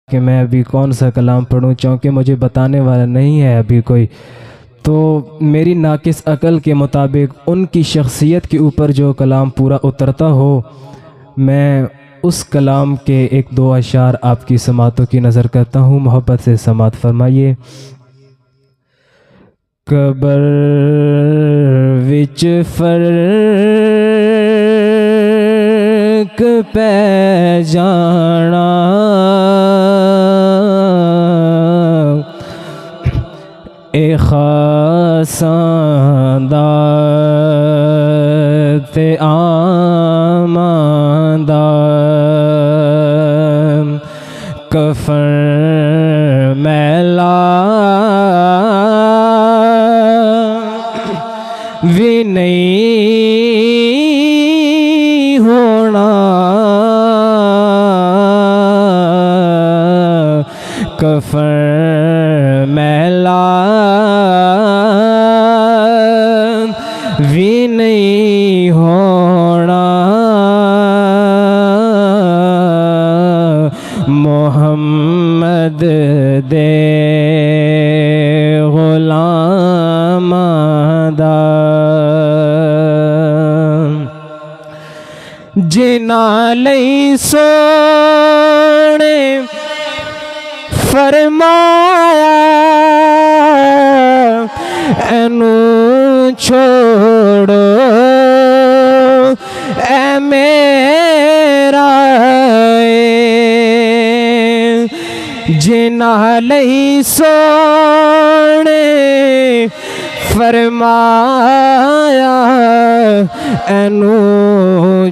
कि मैं अभी कौन सा कलाम पढ़ूं, चूँकि मुझे बताने वाला नहीं है अभी कोई। तो मेरी नाकिस अकल के मुताबिक उनकी शख्सियत के ऊपर जो कलाम पूरा उतरता हो, मैं उस कलाम के एक दो अशार आपकी समातों की नज़र करता हूँ। मोहब्बत से समात फरमाइए। कबर विच फर्क पै जाना, ए खासां दा ते आमां दा, कफन मैला भी नहीं होना, कफन मैला भी नहीं होना। मोहम्मद दे गुलामां दा, जिन्हां लई सोने फरमाया एनू छोड़ो ए मेरा, जिन्हां लई सोने फरमाया एनू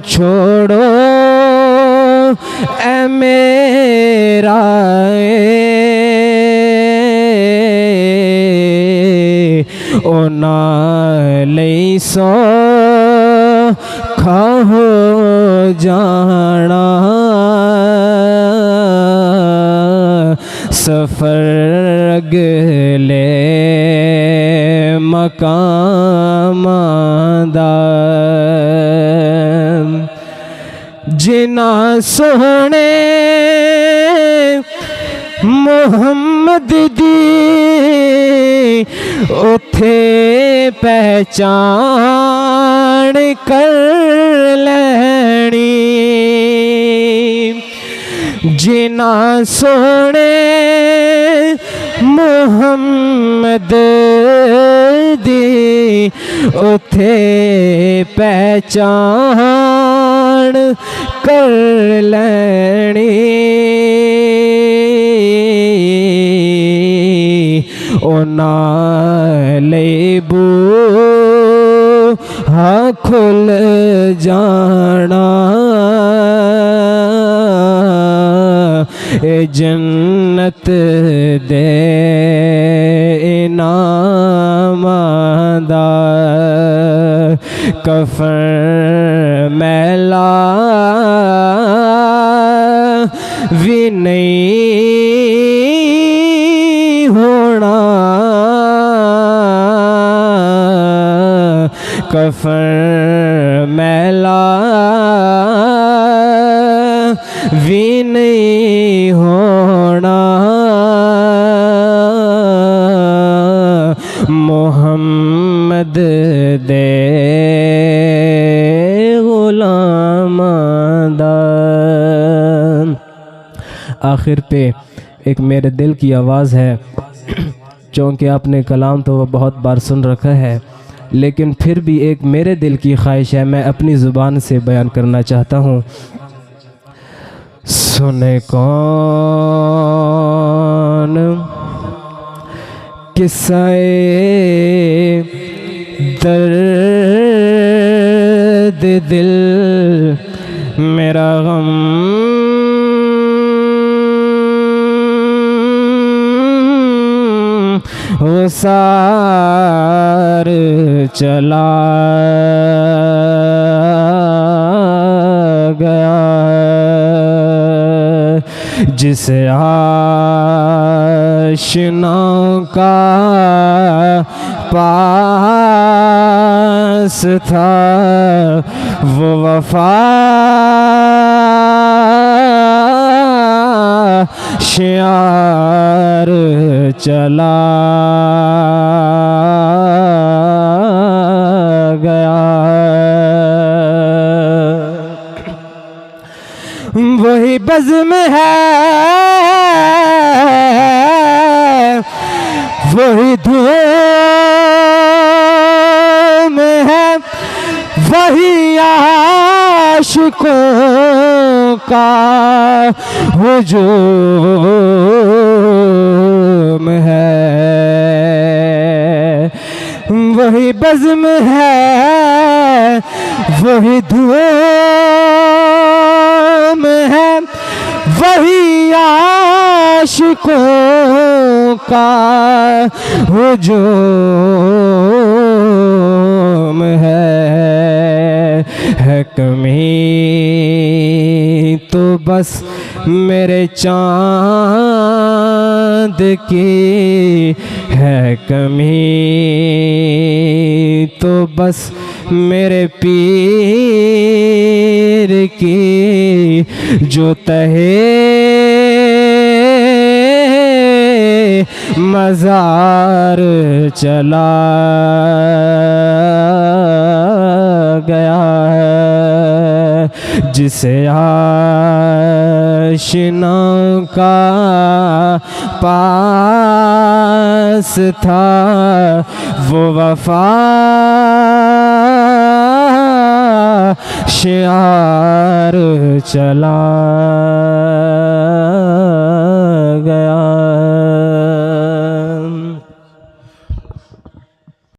छोड़ो ए मेरा, उन्हां लई सौखा हो जाना, सफर अगले मकामां दा, जिन्हां सोहने मोहम्मद दी उथे पहचान कर लैनी, जिन्हां सोहने मोहम्मद दी उथे पहचान कर लैनी, उन्हां लई बूहा खुल जाना, ए जन्नत दे इनामां दा, कफन मैला भी नहीं होना, कफन मैला भी नहीं होना। मोहम्मद दे गुलामां दा। आखिर पे एक मेरे दिल की आवाज़ है, चूँकि आपने कलाम तो वह बहुत बार सुन रखा है, लेकिन फिर भी एक मेरे दिल की ख्वाहिश है, मैं अपनी ज़ुबान से बयान करना चाहता हूँ। सुने कौन किस्से दर्द दिल, मेरा गम सार चला गया, जिस आशिना का पास था वो वफा शियार चला गया। वही बज़्म है, वही धूम है, वही आशिकों का हुजूम है। वही बज़्म है, वही धूम है, वही आशिकों का हुजूम है कमी तो बस मेरे चाँद की, है कमी तो बस मेरे पीर की, जो तहे मज़ार चला गया है। जिसे आशिना का पास था, वो वफा शियार चला